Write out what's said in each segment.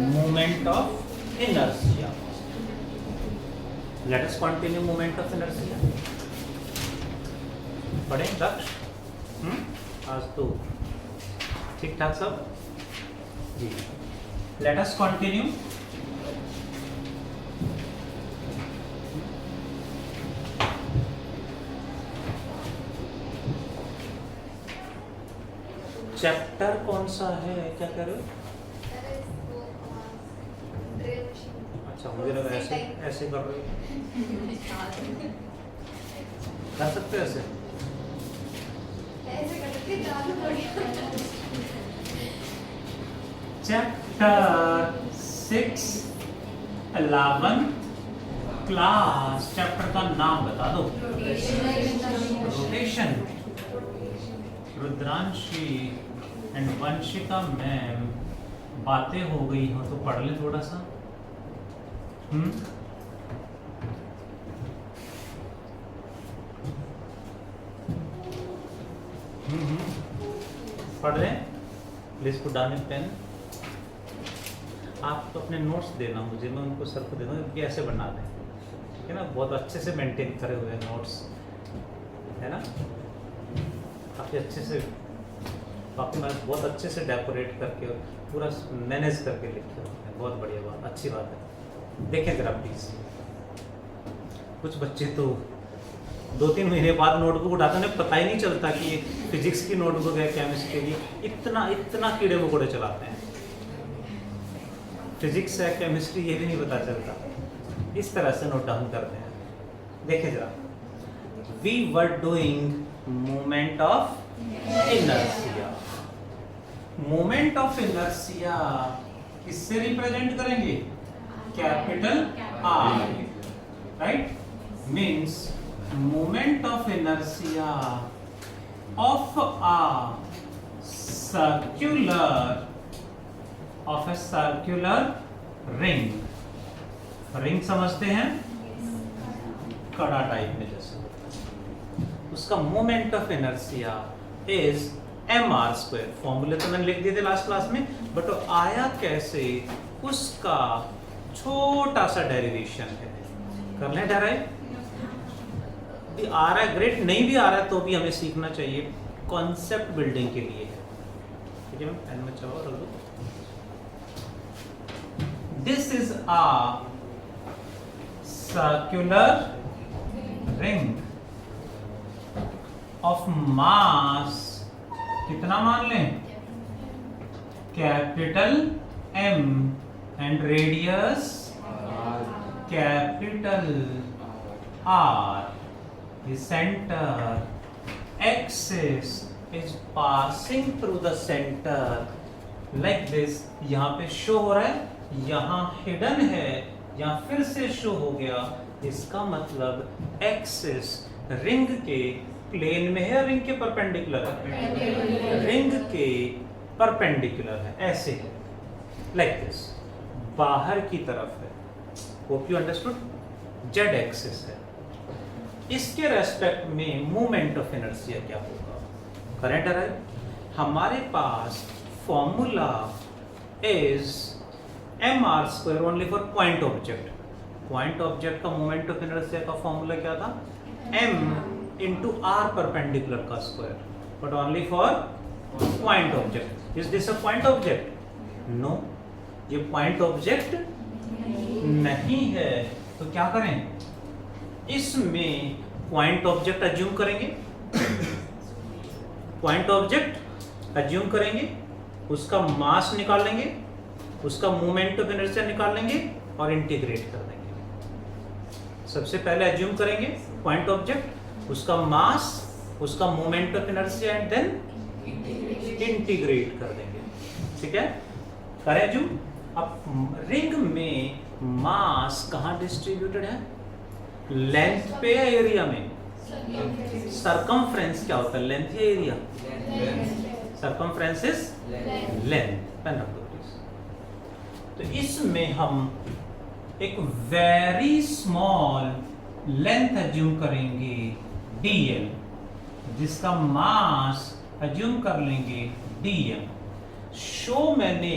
Moment of inertia. Let us continue moment of inertia. पढ़े दक्ष? आज तो ठीक ठाक सब जी. Let us continue. चैप्टर कौन सा है, क्या कर रहे हो? अच्छा, मुझे लगा ऐसे ऐसे कर रहे हो. कर सकते हो ऐसे. Chapter 6 11th class. चैप्टर का नाम बता दो. रोटेशन. रुद्रांशी एंड वंशिका मैम बातें हो गई हो तो पढ़ ले थोड़ा सा. पढ़ रहे हैं. Please put down your pen. आप तो अपने नोट्स देना मुझे, मैं उनको सर को दे दूँगा कि ऐसे बना दें. ठीक है ना, बहुत अच्छे से मेंटेन करे हुए नोट्स है ना, काफ़ी अच्छे से. बाकी मैं बहुत अच्छे से डेकोरेट करके पूरा मैनेज करके लिखे होते हैं. बहुत बढ़िया बात, अच्छी बात है. देखें जरा प्लीज. कुछ बच्चे तो 2-3 महीने बाद नोटबुक उठाते हैं, पता ही नहीं चलता कि ये फिजिक्स की नोटबुक है, केमिस्ट्री की. इतना कीड़े मकोड़े चलाते हैं. फिजिक्स है केमिस्ट्री ये भी नहीं पता चलता. इस तरह से नोट डाउन करते हैं. देखें जरा. We were doing moment of inertia. Moment of inertia किससे रिप्रेजेंट करेंगे? Capital R. Right. Means moment of inertia of a circular ring. Ring समझते हैं, कड़ा टाइप में जैसे. उसका moment of inertia is mr². फॉर्मूले तो मैंने लिख दिए थे लास्ट क्लास में, बट वो आया कैसे उसका छोटा सा डेरिवेशन है. कर लें डेराइव. भी आ रहा है ग्रेट, नहीं भी आ रहा है तो भी हमें सीखना चाहिए. कॉन्सेप्ट बिल्डिंग के लिए है. ठीक है, पेन में चाहो रख दो. This is a circular ring of mass. कितना मान लें? Capital M and radius capital R. The center axis is passing through the center like this. यहाँ पे शो हो रहा है, यहाँ हिडन है, यहाँ फिर से शो हो गया. इसका मतलब एक्सिस रिंग के प्लेन में है, रिंग के परपेंडिकुलर है. रिंग के परपेंडिकुलर है, ऐसे है लाइक दिस. बाहर की तरफ है. Hope you understood. Z axis है. इसके रेस्पेक्ट में मोमेंट ऑफ इनर्शिया क्या होगा? Current arrive. हमारे पास formula is mr² only for point object. Point object का मोमेंट ऑफ इनर्शिया का फॉर्मूला क्या था? m into r perpendicular का square, but only for point object. Is this a point object? No, ये point object नहीं है. तो क्या करें? इसमें पॉइंट ऑब्जेक्ट अज्यूम करेंगे. पॉइंट ऑब्जेक्ट अज्यूम करेंगे, उसका मास निकाल लेंगे, उसका मोमेंट ऑफ इनर्शिया निकाल लेंगे और इंटीग्रेट कर देंगे. सबसे पहले अज्यूम करेंगे पॉइंट ऑब्जेक्ट, उसका मास, उसका moment of inertia and then integrate कर देंगे. ठीक है, करें अज्यूम. अब रिंग में मास कहाँ डिस्ट्रीब्यूटेड है? लेंथ पे या एरिया में? सरकमफ्रेंस क्या होता है? लेंथ या area? Circumference is length. Pen रख दो प्लीज. तो इसमें हम एक वेरी स्मॉल लेंथ अज्यूम करेंगे dl, जिसका मास अज्यूम कर लेंगे dm. शो मैंने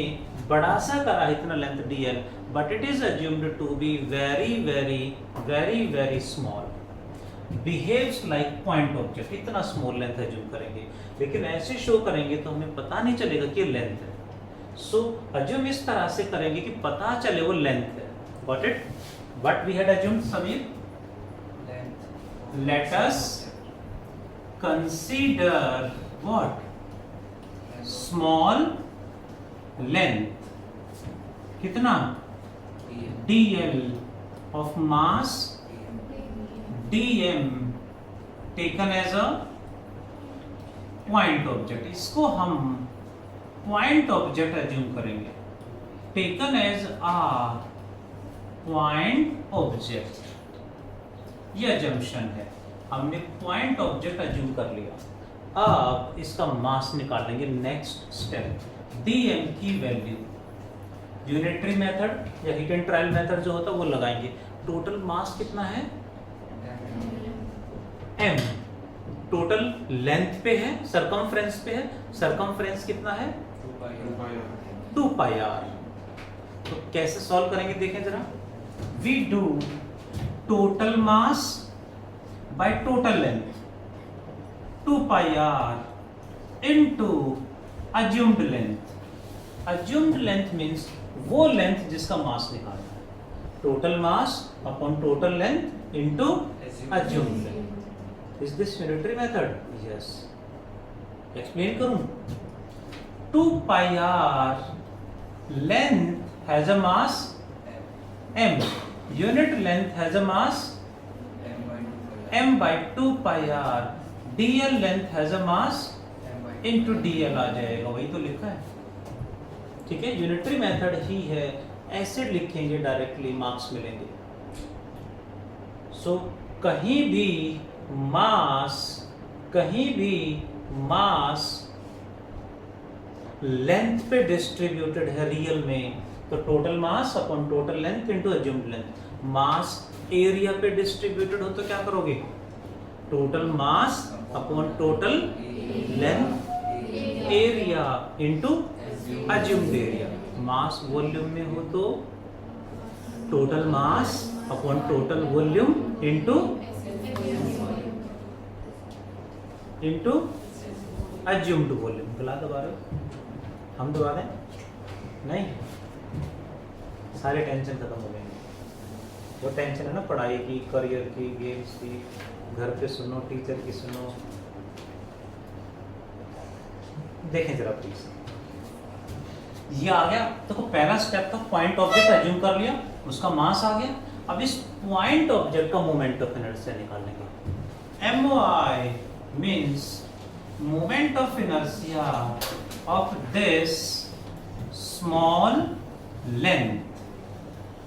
बड़ा सा करा इतना length dl, but it is assumed to be very very very very small, behaves like point object. इतना स्मॉल लेंथ अज्यूम करेंगे, लेकिन ऐसे शो करेंगे तो हमें पता नहीं चलेगा कि लेंथ है। सो अज्यूम इस तरह से करेंगे कि पता चले वो लेंथ है। Got it? What we had assumed Sameer? Let us consider what? Small length, कितना? dl of mass dm taken as a point object। इसको हम point object assume करेंगे, taken as a point object। ये assumption है, हमने point object assume कर लिया। अब इसका मास निकालेंगे। नेक्स्ट स्टेप, dm की वैल्यू यूनिटरी मेथड या हिट एंड ट्रायल मेथड जो होता है वो लगाएंगे। टोटल मास कितना है? m। टोटल लेंथ पे है, सरकमफ्रेंस पे है। सरकमफ्रेंस कितना है? 2 pi r। तो कैसे सॉल्व करेंगे देखें जरा। We do total mass by total length, 2 pi r into assumed length. Assumed length means वो लेंथ जिसका मास निकालना है। Total mass upon total length into assumed length. Is this unitary method? Yes. Explain करूं? 2 pi r length has a mass m. Unit length has a mass m by 2 pi r. dl length has a mass into dl आ जाएगा, वही तो लिखा है। ठीक है, unitary method ही है, ऐसे लिखेंगे डायरेक्टली मार्क्स मिलेंगे। सो कहीं भी मास लेंथ पे डिस्ट्रीब्यूटेड है रियल में, तो total mass upon total length into assumed length. Mass area पे डिस्ट्रीब्यूटेड हो तो क्या करोगे? Total mass upon total length area into assumed area. Mass volume में हो तो total mass upon total volume into assumed volume. गला दबा रहे हो? हम दबा दें? नहीं, सारे टेंशन खत्म हो जाएंगे। वो टेंशन है ना पढ़ाई की, करियर की, गेम्स की, घर पे सुनो, टीचर की सुनो। देखें जरा प्लीज, ये आ गया। देखो पहला स्टेप था पॉइंट ऑब्जेक्ट अज्यूम कर लिया, उसका मास आ गया। अब इस पॉइंट ऑब्जेक्ट का मोमेंट ऑफ इनर्शिया निकालेंगे। MOI means moment of inertia of this small length,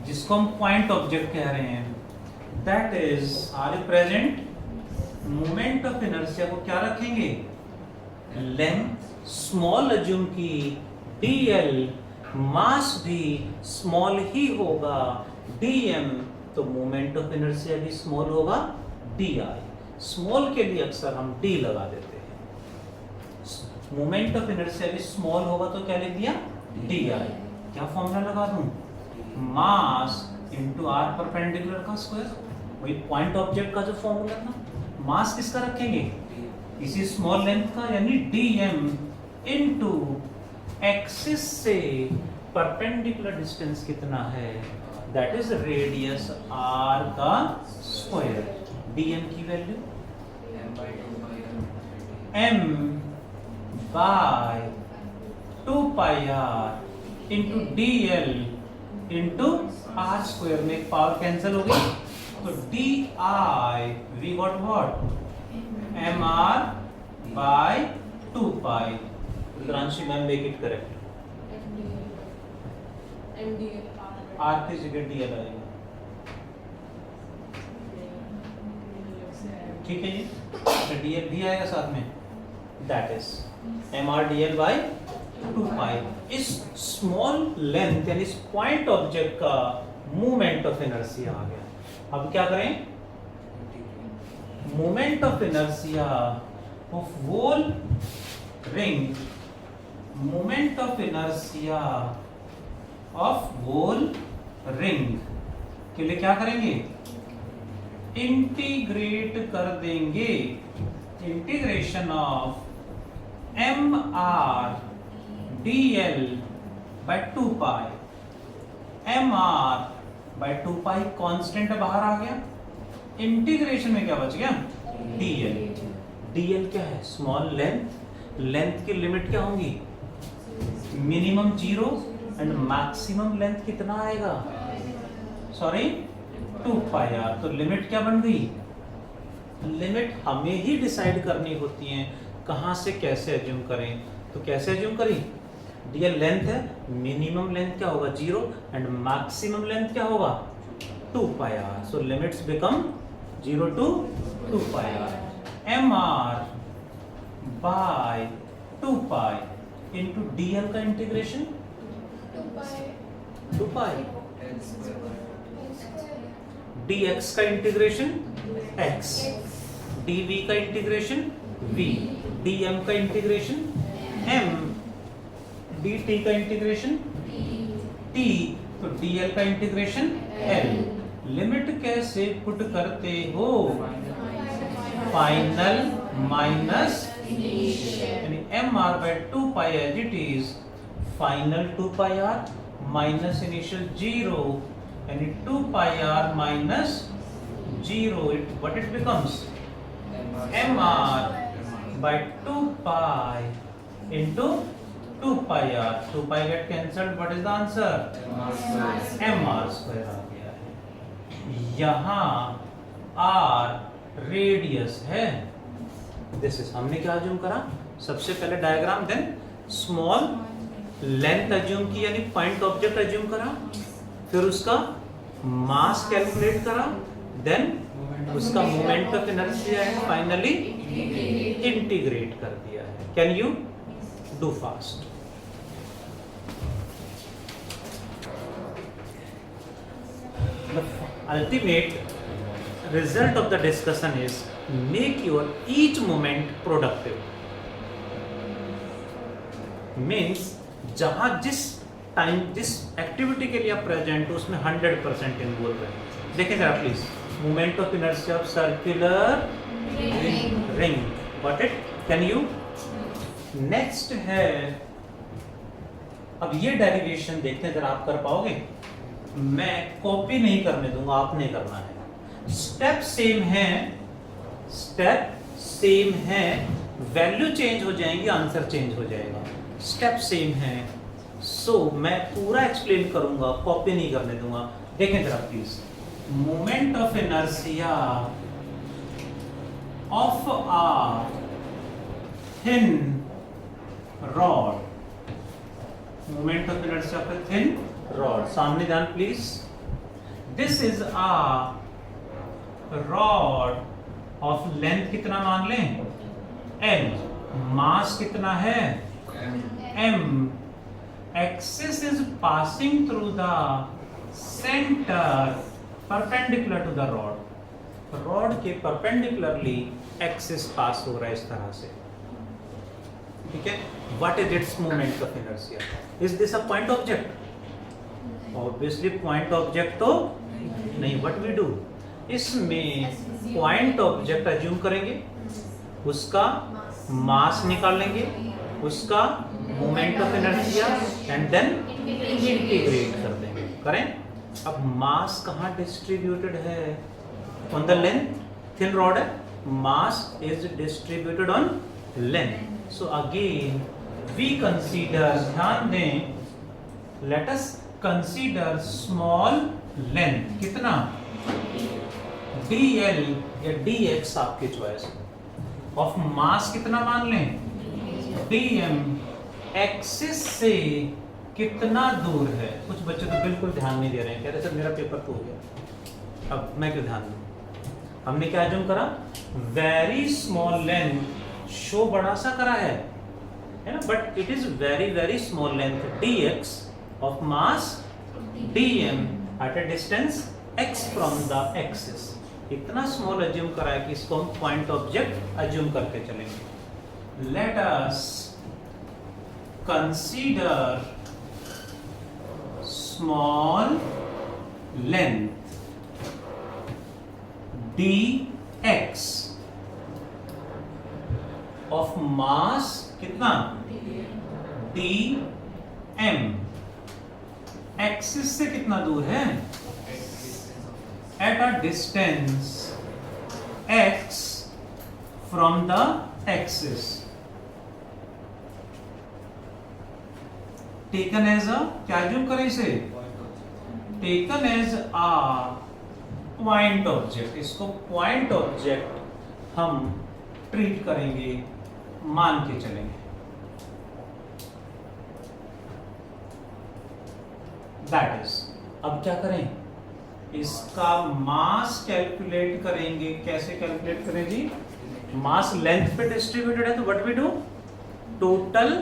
जिसको हम पॉइंट ऑब्जेक्ट कह रहे हैं, that is, are you present? Moment of inertia को क्या रखेंगे? लेंथ स्मॉल अज्यूम की, dl मास भी स्मॉल ही होगा, dm तो मोमेंट ऑफ इनर्शिया भी स्मॉल होगा, di। स्मॉल के लिए अक्सर हम d लगा देते हैं। मोमेंट ऑफ इनर्शिया भी स्मॉल होगा तो क्या लिख दिया? di। क्या फॉर्मूला लगा दूं? मास इनटू r परपेंडिकुलर का स्क्वायर, वही पॉइंट ऑब्जेक्ट का जो फॉर्मूला था। मास किसका रखेंगे? इसी स्मॉल लेंथ का, यानी dm इनटू एक्सिस से परपेंडिकुलर डिस्टेंस कितना है, दैट इज रेडियस r का स्क्वायर। dm की value m by 2 pi r into dl into r square में एक पावर कैंसिल हो गई, तो di we got what? mr बाय 2 pi। Rudranshi ma'am make it correct. r की जगह dl आएगा। ठीक है जी, तो dl भी आएगा साथ में, that is mr dl by 2 pi। इस स्मॉल लेंथ यानी इस पॉइंट ऑब्जेक्ट का मूवमेंट ऑफ इनर्शिया आ गया। अब क्या करें? Movement of inertia of whole ring moment of inertia of whole ring के लिए क्या करेंगे, इंटीग्रेट कर देंगे, integration of M R D L by 2 pi, M R by 2 pi constant बाहर आ गया, इंटीग्रेशन में क्या बच गया, डीएल। डीएल क्या है, स्मॉल लेंथ, लेंथ की लिमिट क्या होंगी, मिनिमम 0 एंड मैक्सिमम लेंथ कितना आएगा, सॉरी 2 पाई आर। तो लिमिट क्या बन गई, लिमिट हमें ही डिसाइड करनी होती है कहां से कैसे एज्यूम करें। तो कैसे एज्यूम करें, डीएल लेंथ है, मिनिमम लेंथ क्या होगा 0 एंड मैक्सिमम लेंथ क्या होगा 2 pi R. So limits become 0 to 2 pi R. M R by 2 pi into DL का इंटीग्रेशन 2 पाई, dx का इंटीग्रेशन x, dv का इंटीग्रेशन v, dm का इंटीग्रेशन m, dt का integration t, तो dl का integration l। Limit कैसे put करते हो, फाइनल माइनस यानी M R by 2 pi as it is, final 2 pi R minus initial 0 यानी 2 pi R minus 0, what it becomes, mr by 2 pi into 2 pi r, 2 pi get cancelled, what is the answer, mr square आ गया है। यहाँ r radius है, this is, हमने क्या assume करा, सबसे पहले diagram, then small length assume की यानी पॉइंट ऑब्जेक्ट अज्यूम करा, फिर उसका मास कैलकुलेट करा, देन उसका moment of inertia and finally integrate कर दिया है। Can you do fast? The ultimate result of the discussion is make your each moment productive. Means जहां जिस टाइम जिस एक्टिविटी के लिए आप प्रेजेंट हो उसमें 100% इन्वॉल्व है। देखें जरा please, moment of inertia of circular ring, got it? Can you? Next है, अब ये डेरिवेशन देखते हैं जरा आप कर पाओगे, मैं कॉपी नहीं करने दूंगा, आपने करना है। स्टेप सेम है, स्टेप सेम है, वैल्यू चेंज हो जाएंगी, आंसर चेंज हो जाएगा, स्टेप सेम है। सो मैं पूरा एक्सप्लेन करूंगा, कॉपी नहीं करने दूंगा। देखें जरा please, moment of inertia of a thin rod, moment of inertia of a thin rod, सामने ध्यान please, this is a rod of length कितना मान लें, l, मास कितना है, m, axis is passing through the center perpendicular to the rod, rod के perpendicularly axis pass हो रहा है इस तरह से, ठीक है। What is its moment of inertia? Is this a point object? Obviously point object तो नहीं। व्हाट वी डू, इसमें पॉइंट ऑब्जेक्ट अज्यूम करेंगे, उसका मास निकाल लेंगे, उसका moment of inertia and then integrate कर देंगे। करें? अब मास कहाँ डिस्ट्रीब्यूटेड है? On the length, thin rod है, mass is distributed on length. So again we consider, ध्यान दें, let us consider small length, कितना, dl या dx आपकी चॉइस, ऑफ मास कितना मान लें, dm, एक्सिस से कितना दूर है। कुछ बच्चे तो बिल्कुल ध्यान नहीं दे रहे हैं, कह रहे सर मेरा पेपर तो हो गया, अब मैं क्यों ध्यान दूं। हमने क्या अज्यूम करा, वेरी स्मॉल लेंथ, शो बड़ा सा करा है ना, but it is very very small length, dx of mass dm at a distance x from the axis. इतना स्मॉल अज्यूम करा है कि इसको हम पॉइंट ऑब्जेक्ट अज्यूम करके चलेंगे। Let us consider small length dx of mass कितना dm axis से कितना दूर है at a distance x from the axis taken as a क्या assume करें इसे taken as a point object इसको point object हम ट्रीट करेंगे मान के चलेंगे दैट इज अब क्या करें इसका मास कैलकुलेट करेंगे कैसे कैलकुलेट करें जी मास लेंथ पे डिस्ट्रीब्यूटेड है तो what we do total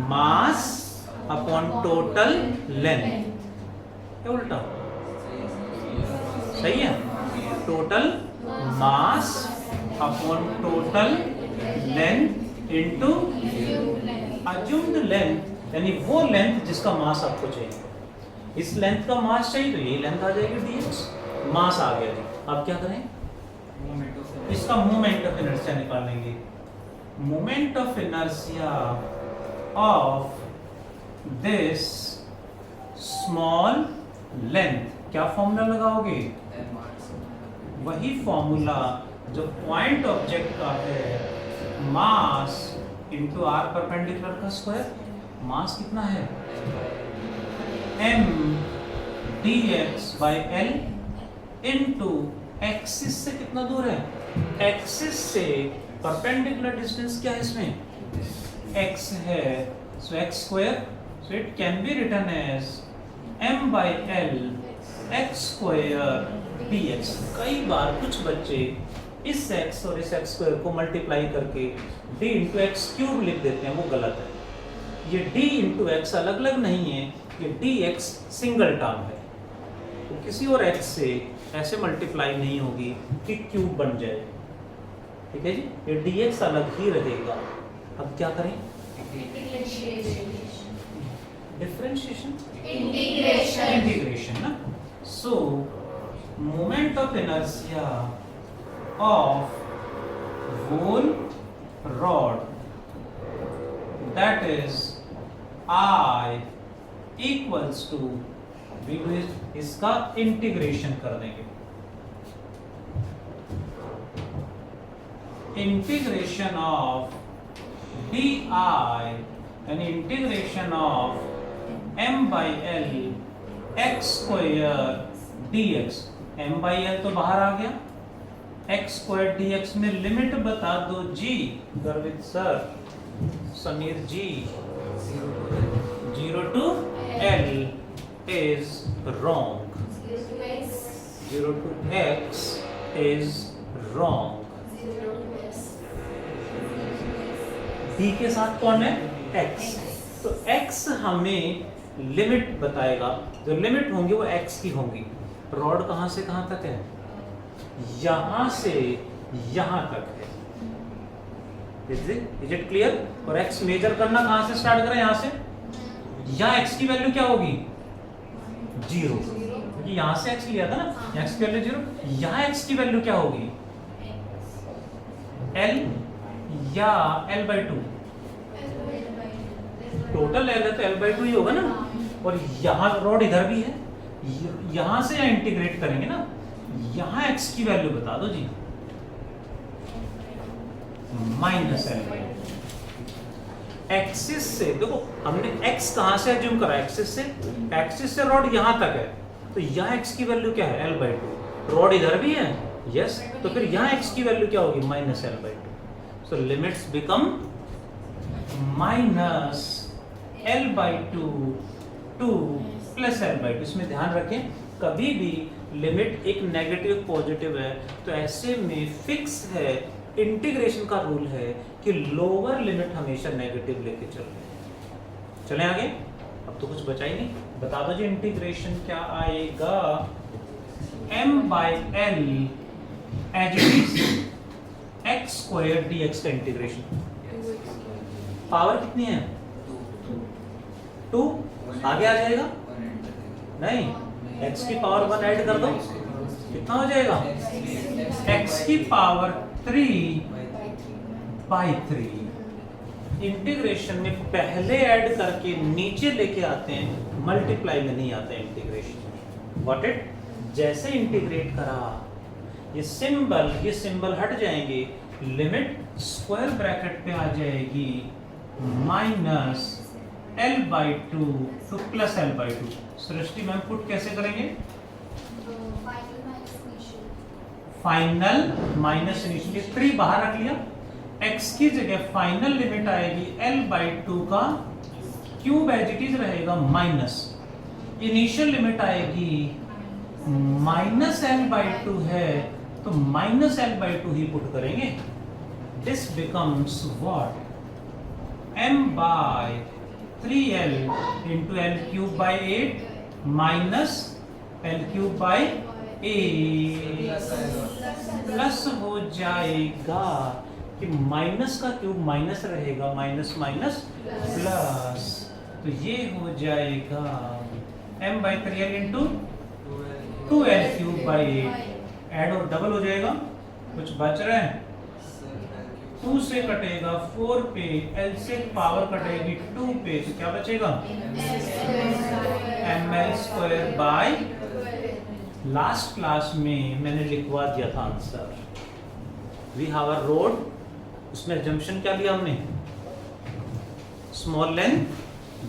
mass upon total length क्या उल्टा सही है total mass upon total length into assumed length यानी वो लेंथ जिसका मास आपको चाहिए इस लेंथ का मास चाहिए तो ये लेंथ आ जाएगी dx मास आ गया जी अब क्या करें इसका मोमेंट ऑफ इनर्शिया निकालेंगे moment of inertia of this small length क्या फॉर्मूला लगाओगे वही फॉर्मूला जो पॉइंट ऑब्जेक्ट का है मास इंटू आर परपेंडिकुलर का स्क्वायर मास कितना है m dx by l into axis से कितना दूर है एक्सिस से परपेंडिकुलर डिस्टेंस क्या है इसमें x है so x square so it can be written as m by l x square dx कई बार कुछ बच्चे इस x और इस x स्क्वायर को मल्टीप्लाई करके d इंटू एक्स क्यूब लिख देते हैं वो गलत है ये d इंटू एक्स अलग अलग नहीं है ये dx सिंगल टर्म है तो किसी और x से ऐसे मल्टीप्लाई नहीं होगी कि क्यूब बन जाए ठीक है जी ये dx अलग ही रहेगा अब क्या करें डिफरेंशिएशन इंटीग्रेशन ना so moment of inertia of whole rod that is I equals to इसका इंटीग्रेशन कर देंगे इंटीग्रेशन ऑफ डी आई यानी integration of m by l x square dx m by l तो बाहर आ गया x स्क्वायर dx में limit बता दो जी Garvit sir Sameer ji 0 to L is wrong. 0 to X is wrong. D के साथ कौन है? X. तो X हमें लिमिट बताएगा जो लिमिट होंगी वो X की होंगी रॉड कहां से कहां तक है यहां से यहां तक है इज इट क्लियर और X मेजर करना कहां से स्टार्ट करें यहां से यहाँ x की वैल्यू क्या होगी 0 क्योंकि यहाँ से x लिया था ना x की वैल्यू 0 यहाँ x की वैल्यू क्या होगी l या l/2 टोटल l है तो l/2 ही होगा ना और यहाँ रॉड इधर भी है यहाँ से यहाँ इंटीग्रेट करेंगे ना यहाँ x की वैल्यू बता दो जी -l/2 एक्सिस से देखो हमने x कहां से एज्यूम करा एक्सिस से रॉड यहां तक है तो यहाँ x की वैल्यू क्या है l/2 रॉड इधर भी है यस तो फिर यहाँ x की वैल्यू क्या होगी -l/2 so limits become -l/2 to +l/2 इसमें ध्यान रखें कभी भी लिमिट एक नेगेटिव पॉजिटिव है तो ऐसे में फिक्स है इंटीग्रेशन का रूल है कि लोअर लिमिट हमेशा नेगेटिव लेके चलें आगे अब तो कुछ बचा ही नहीं बता दो जी इंटीग्रेशन क्या आएगा m by l as it is x square dx का इंटीग्रेशन पावर कितनी है 2 आगे आ जाएगा, नहीं x की पावर 1 ऐड कर दो, कितना हो जाएगा x की पावर 3/3। इंटीग्रेशन में पहले ऐड करके नीचे लेके आते हैं, मल्टीप्लाई में नहीं आता इंटीग्रेशन में। व्हाट इट, जैसे इंटीग्रेट करा ये सिंबल हट जाएंगे, लिमिट स्क्वायर ब्रैकेट पे आ जाएगी -L/2 to +L/2। Srishti ma'am put कैसे करेंगे? फाइनल माइनस इनिशियल, 3 बाहर रख लिया, x की जगह फाइनल लिमिट आएगी L/2 का क्यूब एज इट इज रहेगा माइनस, इनिशियल लिमिट आएगी -L/2 है तो -L/2 ही पुट करेंगे। This becomes what, m/3l into l3/8 minus l3/8 plus हो जाएगा कि माइनस का क्यूब माइनस रहेगा, माइनस माइनस प्लस, तो ये हो जाएगा m/3l into 2l3/8 ऐड और डबल हो जाएगा, कुछ बच रहा है 2 से कटेगा 4 पे, l से पावर कटेगी 2 पे, तो क्या बचेगा ml²/। लास्ट क्लास में मैंने लिखवा दिया था answer, we have a rod, उसमें जंक्शन क्या लिया हमने, small length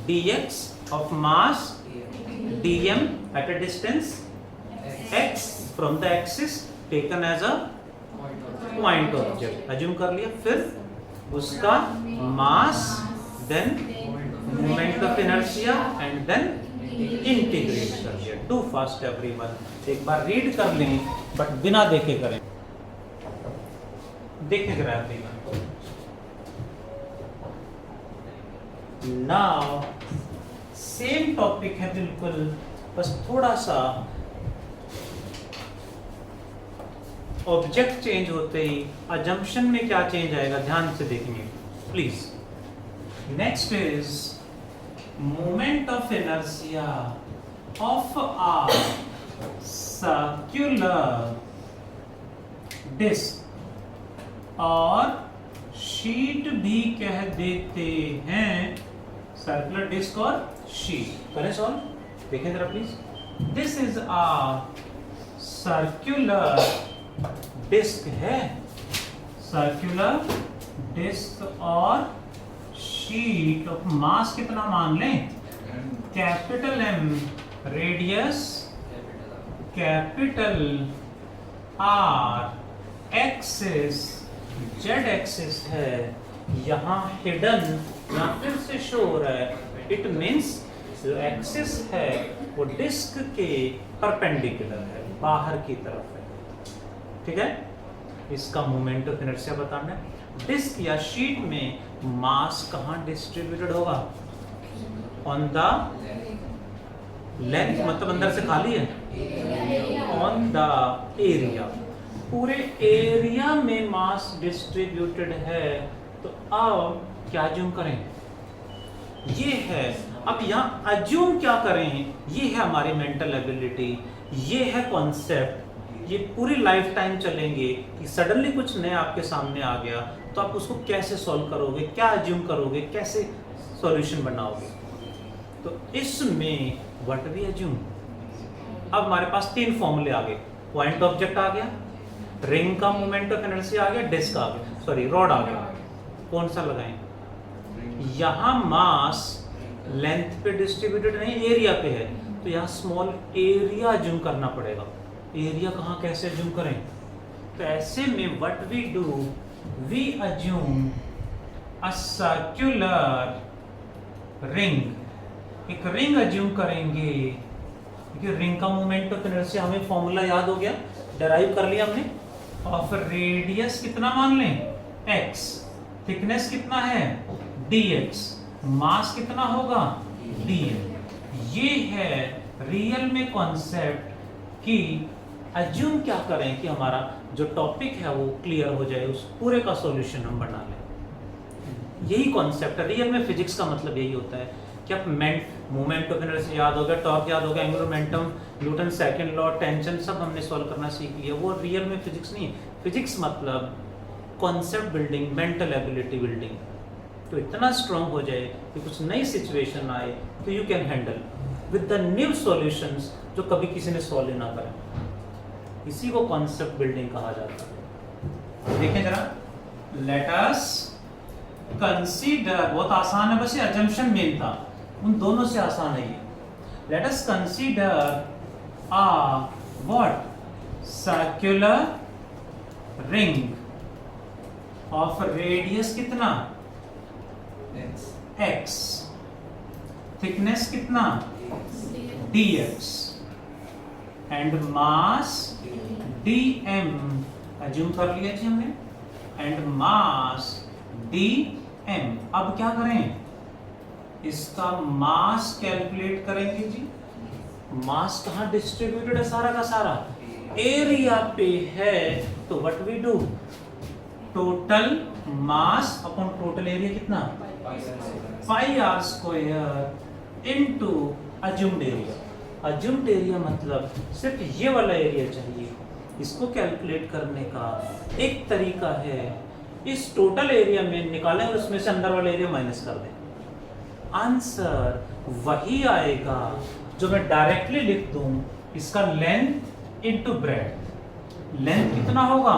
dx of mass dm at a distance x from the axis taken as a point object, assume कर लिया, फिर उसका mass, then moment of inertia and then integrate कर दिया। टू फास्ट एवरीवन, एक बार रीड कर लें but बिना देखे करें, देखे करें एवरीवन। नाउ सेम टॉपिक है बिल्कुल, बस थोड़ा सा ऑब्जेक्ट चेंज होते ही अजम्पशन में क्या चेंज आएगा, ध्यान से देखेंगे please. Next is moment of inertia of a circular disc, और शीट भी कह देते हैं, सर्कुलर डिस्क और शीट। करें सॉल्व, देखें जरा please. This is a circular disc है, सर्कुलर डिस्क और शीट ऑफ मास कितना मान लें, capital M, radius capital R, axis Z axis है, यहाँ हिडन या फिर से शो हो रहा है, इट मीन्स जो एक्सिस है वो डिस्क के परपेंडिकुलर है, बाहर की तरफ है, ठीक है। इसका मोमेंट ऑफ इनर्शिया बताना है। डिस्क या शीट में मास कहाँ डिस्ट्रीब्यूटेड होगा, ऑन द लेंथ, मतलब अंदर से खाली है, ऑन द एरिया, पूरे एरिया में मास डिस्ट्रीब्यूटेड है। तो अब क्या अज्यूम करें, ये है, अब यहाँ अज्यूम क्या करें, ये है हमारी मेंटल एबिलिटी, ये है कॉन्सेप्ट, ये पूरी लाइफ टाइम चलेंगे कि सडनली कुछ नया आपके सामने आ गया तो आप उसको कैसे सॉल्व करोगे, क्या अज्यूम करोगे, कैसे सॉल्यूशन बनाओगे। तो इसमें व्हाट वी अज्यूम, अब हमारे पास 3 फॉर्मूले आ गए, पॉइंट ऑब्जेक्ट आ गया, रिंग का मोमेंट ऑफ इनर्शिया आ गया, डिस्क आ गया, सॉरी रॉड आ गया। कौन सा लगाएं, यहाँ मास लेंथ पे डिस्ट्रीब्यूटेड नहीं, एरिया पे है, तो यहाँ स्मॉल एरिया अज्यूम करना पड़ेगा। एरिया कहाँ कैसे अज्यूम करें, तो ऐसे में what we do, we assume a circular ring, एक रिंग अज्यूम करेंगे, क्योंकि रिंग का मोमेंट ऑफ इनर्शिया हमें फॉर्मूला याद हो गया, डेराइव कर लिया हमने, और फिर रेडियस कितना मान लें x, थिकनेस कितना है dx, मास कितना होगा dm। ये है रियल में कॉन्सेप्ट कि अज्यूम क्या करें कि हमारा जो टॉपिक है वो क्लियर हो जाए, उस पूरे का सॉल्यूशन हम बना लें। यही कॉन्सेप्ट है रियल में, फिजिक्स का मतलब यही होता है कि आप मोमेंट ऑफ इनर्शिया याद हो गया, टॉर्क याद हो गया, angular momentum, Newton second law, tension सब हमने सॉल्व करना सीख लिया। वो रियल में फिजिक्स नहीं, फिजिक्स मतलब concept building, mental ability building. तो इतना स्ट्रांग हो जाए कि कुछ नई सिचुएशन आए तो you can handle with the new solutions जो कभी किसी ने सॉल्व ना करें। इसी को कॉन्सेप्ट बिल्डिंग कहा जाता है। देखें जरा, लेट अस कंसीडर, बहुत आसान है, बस ये अजम्पशन मेन था, उन दोनों से आसान है ये। Late us consider a what circular ring of radius कितना x, thickness कितना dx and mass dm, assume कर लिया जी हमने, and mass dm। अब क्या करें, इसका मास कैलकुलेट करेंगे जी। मास कहाँ डिस्ट्रीब्यूटेड है, सारा का सारा एरिया पे है, तो what we do, total mass upon total area कितना, pi R square into assumed area. Assumed area मतलब सिर्फ ये वाला एरिया चाहिए। इसको कैलकुलेट करने का एक तरीका है, इस टोटल एरिया में निकालें और उसमें से अंदर वाला एरिया माइनस कर दें। आंसर वही आएगा जो मैं डायरेक्टली लिख दूं, इसका लेंथ इनटू ब्रेड्थ। लेंथ कितना होगा,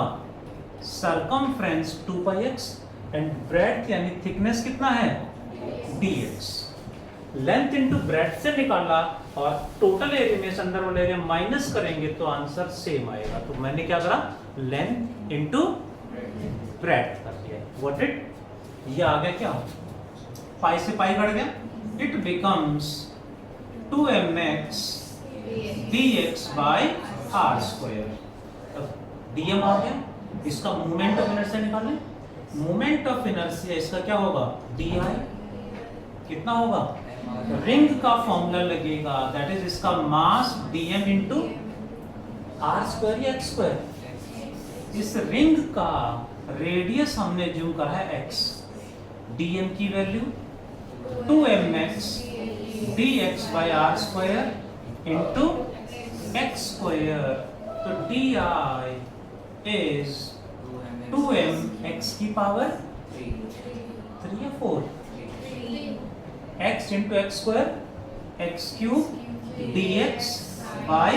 सरकमफ्रेंस 2πx एंड ब्रेड्थ यानी थिकनेस कितना है dx। लेंथ इनटू ब्रेड्थ से निकाला और टोटल एरिया में अंदर वाला एरिया माइनस करेंगे तो आंसर सेम आएगा। तो मैंने क्या करा, लेंथ इनटू ब्रेड्थ कर दिया। व्हाट इट, ये आ गया क्या, पाई से पाई कट गया, it becomes 2mx dx by r square। dm आ गया, इसका मोमेंट ऑफ इनर्शिया निकालें। मोमेंट ऑफ इनर्शिया इसका क्या होगा, di कितना होगा, रिंग का फॉर्मूला लगेगा, दैट इज इसका मास dm इंटू r स्क्वायर या x स्क्वायर। इस रिंग का रेडियस हमने ज्यूम करा है x, dm की value 2mx dx by r square into x square। तो di is 2mx की पावर 3 या 4, x into x square x cube dx by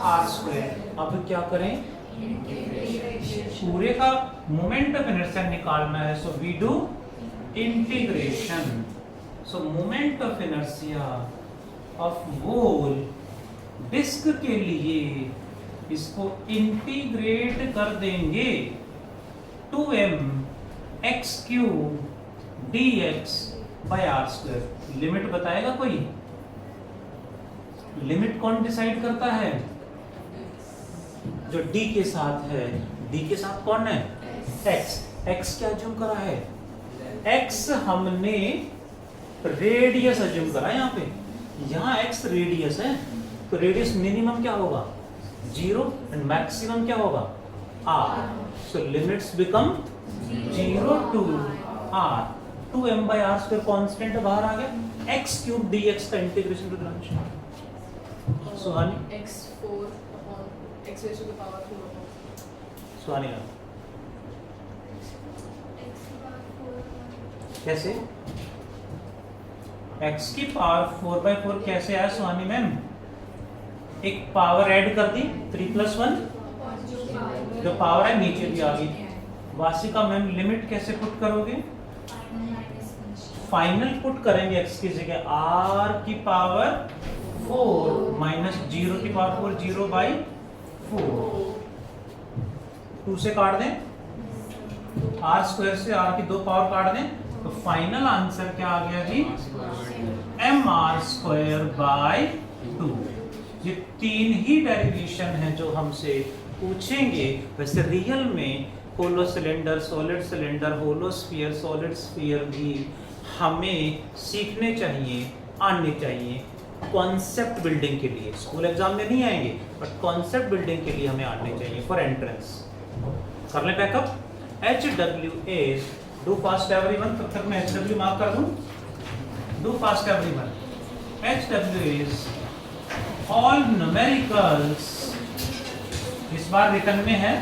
r square। अब क्या करें, पूरे का मोमेंट ऑफ इनर्शिया निकालना है, so we do integration. So moment of inertia of whole disc के लिए इसको इंटीग्रेट कर देंगे 2m x cube dx by r square. Limit बताएगा कोई, लिमिट कौन डिसाइड करता है, जो d के साथ है, d के साथ कौन है x। x क्या अज्यूम करा है, x हमने रेडियस अज्यूम करा है यहाँ पे, यहाँ x रेडियस है, तो रेडियस मिनिमम क्या होगा 0 एंड मैक्सिमम क्या होगा r। So limits become 0 to r। 2m by r square constant बाहर आ गया, x क्यूब dx का integration Rudransh. Suhani x4 upon x raised to the power 4। Suhani कैसे, x की पावर 4/4 कैसे आया सुहानी मैम, एक पावर ऐड कर दी 3 + 1, जो पावर है नीचे भी आ गई। वासिका मैम लिमिट कैसे पुट करोगे, फाइनल पुट करेंगे x की जगह r की पावर 4 माइनस 0 की पावर 4, 0/4। 2 से काट दें, r स्क्वायर से r की 2 पावर काट दें, तो फाइनल आंसर क्या आ गया जी, mr स्क्वायर बाय 2। ये 3 ही डेरिवेशन है जो हमसे पूछेंगे। वैसे रियल में hollow cylinder, solid cylinder, hollow sphere, solid sphere भी हमें सीखने चाहिए, आने चाहिए कॉन्सेप्ट बिल्डिंग के लिए। स्कूल एग्जाम में नहीं आएंगे बट कॉन्सेप्ट बिल्डिंग के लिए हमें आने चाहिए फॉर एंट्रेंस। कर ले backup, HW is do fast everyone. तब तक मैं HW मार्क कर दूं, do fast everyone. HW is all numericals, इस बार रिटर्न में है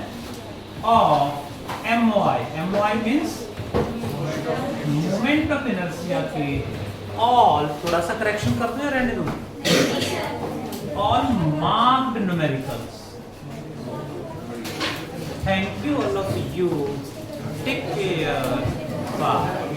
of MOI. MOI means moment of inertia के all, थोड़ा सा करेक्शन करते हैं रहने दो, all marked numericals. Thank you all of you. Take care. Bye.